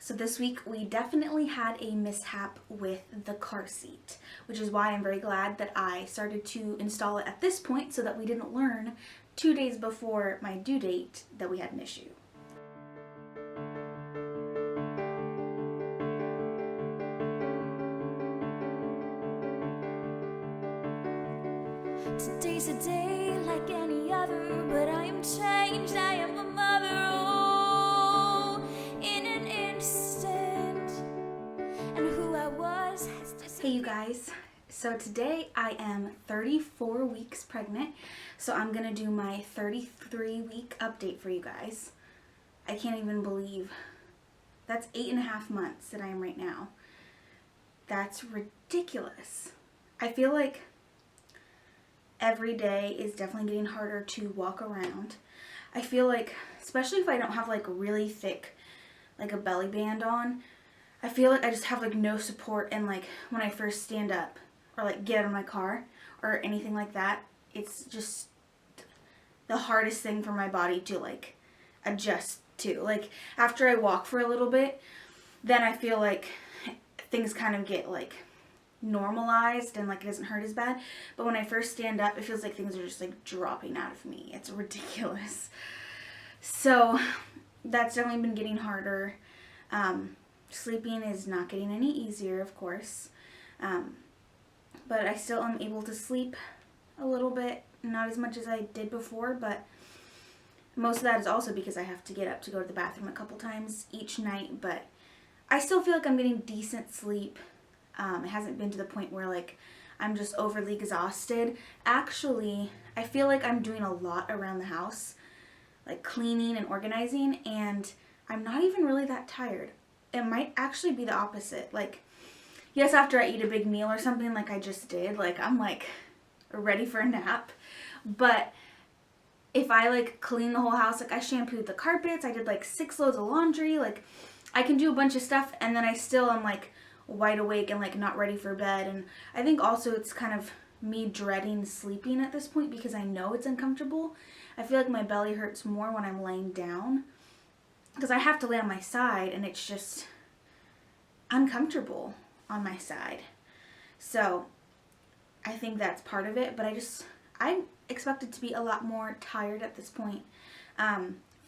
So this week we definitely had a mishap with the car seat, which is why I'm very glad that I started to install it at this point so that we didn't learn 2 days before my due date that we had an issue. Today's a day like any other, but I am changed, I am a mother, oh, in an instant, and who I was has disappeared. Hey you guys, so today I am 34 weeks pregnant, so I'm gonna do my 33-week update for you guys. I can't even believe that's 8.5 months that I am right now. That's ridiculous. I feel like every day is definitely getting harder to walk around. I feel like, especially if I don't have like really thick, like a belly band on, I feel like I just have like no support, and like when I first stand up or like get out of my car or anything like that, it's just the hardest thing for my body to like adjust to. Like after I walk for a little bit, then I feel like things kind of get like normalized and like it doesn't hurt as bad, but when I first stand up it feels like things are just like dropping out of me. It's ridiculous. So that's definitely been getting harder. Sleeping is not getting any easier, of course, but I still am able to sleep a little bit, not as much as I did before, but most of that is also because I have to get up to go to the bathroom a couple times each night, but I still feel like I'm getting decent sleep. It hasn't been to the point where like I'm just overly exhausted. Actually, I feel like I'm doing a lot around the house, like cleaning and organizing, and I'm not even really that tired. It might actually be the opposite. Like, yes, after I eat a big meal or something like I just did, like I'm like ready for a nap. But if I like clean the whole house, like I shampooed the carpets, I did like 6 loads of laundry, like I can do a bunch of stuff, and then I still am like wide awake and like not ready for bed. And I think also it's kind of me dreading sleeping at this point because I know it's uncomfortable. I feel like my belly hurts more when I'm laying down because I have to lay on my side and it's just uncomfortable on my side. So I think that's part of it, but I'm expected to be a lot more tired at this point.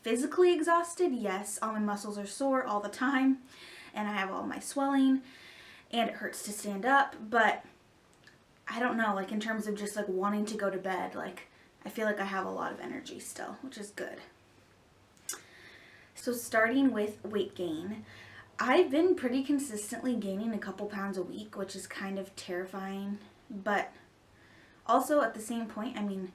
Physically exhausted, yes, all my muscles are sore all the time and I have all my swelling and it hurts to stand up, but I don't know, like in terms of just like wanting to go to bed, like I feel like I have a lot of energy still, which is good. So starting with weight gain, I've been pretty consistently gaining a couple pounds a week, which is kind of terrifying, but also at the same point, I mean,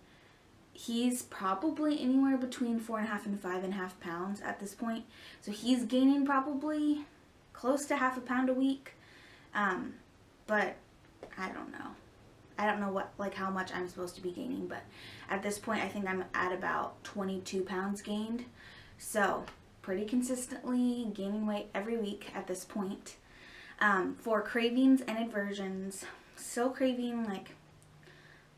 he's probably anywhere between 4.5 and 5.5 pounds at this point, so he's gaining probably close to half a pound a week. But I don't know. I don't know what, like how much I'm supposed to be gaining, but at this point I think I'm at about 22 pounds gained. So pretty consistently gaining weight every week at this point. For cravings and aversions, still craving like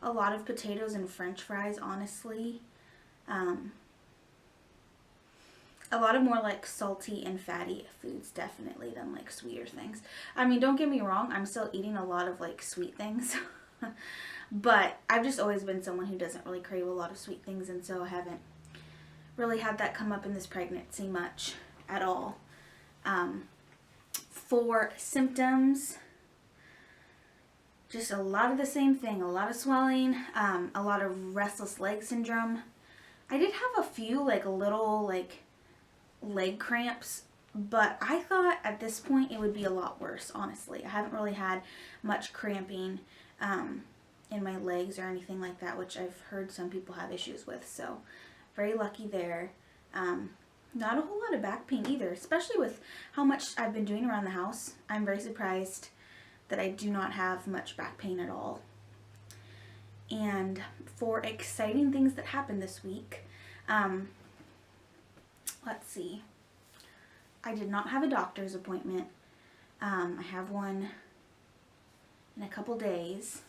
a lot of potatoes and french fries, honestly. A lot of more like salty and fatty foods definitely than like sweeter things. I mean, don't get me wrong, I'm still eating a lot of like sweet things, but I've just always been someone who doesn't really crave a lot of sweet things, and so I haven't really had that come up in this pregnancy much at all. For symptoms, just a lot of the same thing, a lot of swelling, a lot of restless leg syndrome. I did have a few like little like leg cramps, but I thought at this point it would be a lot worse, honestly. I haven't really had much cramping in my legs or anything like that, which I've heard some people have issues with, so very lucky there. Not a whole lot of back pain either, especially with how much I've been doing around the house. I'm very surprised that I do not have much back pain at all. And for exciting things that happened this week, let's see. I did not have a doctor's appointment. I have one in a couple days,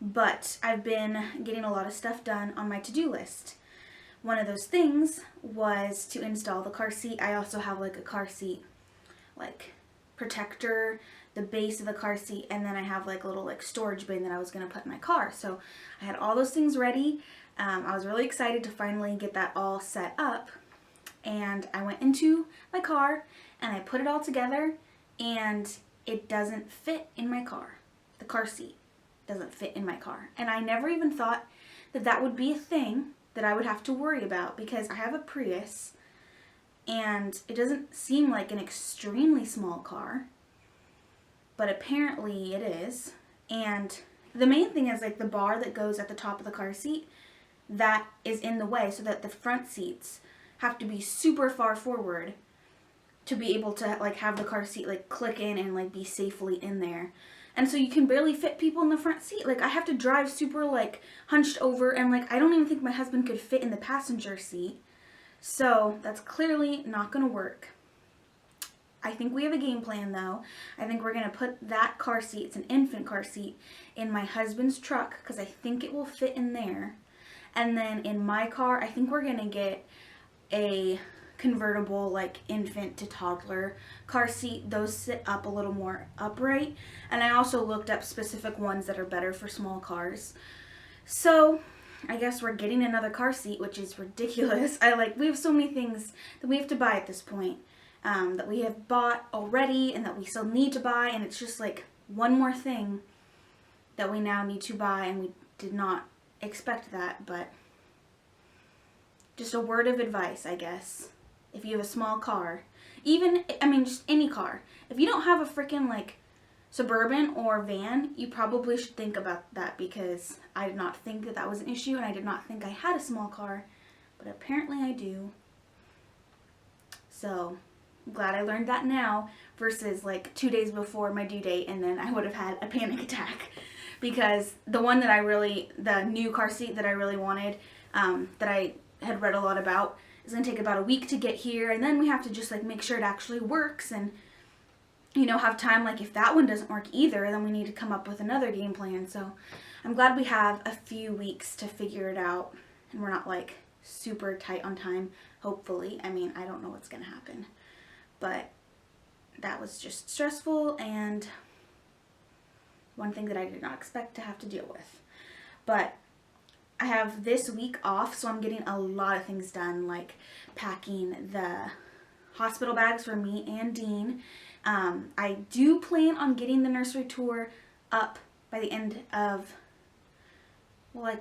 but I've been getting a lot of stuff done on my to-do list. One of those things was to install the car seat. I also have like a car seat like protector, the base of the car seat, and then I have like a little like storage bin that I was gonna put in my car. So I had all those things ready. I was really excited to finally get that all set up, and I went into my car and I put it all together, and it doesn't fit in my car. The car seat doesn't fit in my car, and I never even thought that that would be a thing that I would have to worry about, because I have a Prius and it doesn't seem like an extremely small car, but apparently it is. And the main thing is like the bar that goes at the top of the car seat, that is in the way, so that the front seats have to be super far forward to be able to like have the car seat like click in and like be safely in there. And so you can barely fit people in the front seat. Like I have to drive super like hunched over, and like I don't even think my husband could fit in the passenger seat. So that's clearly not gonna work. I think we have a game plan though. I think we're gonna put that car seat, it's an infant car seat, in my husband's truck, because I think it will fit in there. And then in my car, I think we're gonna get a convertible like infant to toddler car seat. Those sit up a little more upright, and I also looked up specific ones that are better for small cars. So I guess we're getting another car seat, which is ridiculous. We have so many things that we have to buy at this point, that we have bought already and that we still need to buy, and it's just like one more thing that we now need to buy, and we did not expect that. But just a word of advice, I guess. If you have a small car, just any car, if you don't have a freaking like Suburban or van, you probably should think about that, because I did not think that that was an issue, and I did not think I had a small car, but apparently I do. So I'm glad I learned that now, versus like 2 days before my due date, and then I would have had a panic attack, because the new car seat that I really wanted, that I had read a lot about, is going to take about a week to get here, and then we have to just like make sure it actually works, and have time, like if that one doesn't work either, then we need to come up with another game plan. So I'm glad we have a few weeks to figure it out, and we're not like super tight on time, hopefully. I don't know what's going to happen, but that was just stressful, and one thing that I did not expect to have to deal with. But I have this week off, so I'm getting a lot of things done, like packing the hospital bags for me and Dean. I do plan on getting the nursery tour up by the end of,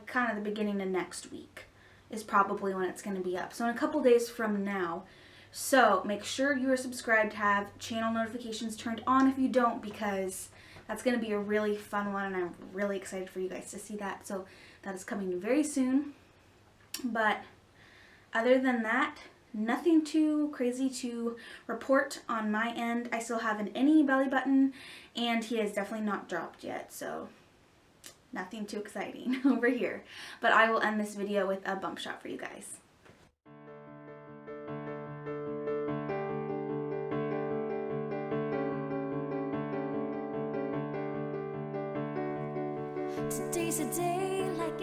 kind of the beginning of next week is probably when it's going to be up. So in a couple days from now. So make sure you are subscribed, have channel notifications turned on if you don't, because that's going to be a really fun one, and I'm really excited for you guys to see that. So that is coming very soon. But other than that, nothing too crazy to report on my end. I still have an innie belly button, and he has definitely not dropped yet, so nothing too exciting over here. But I will end this video with a bump shot for you guys. Today's a day like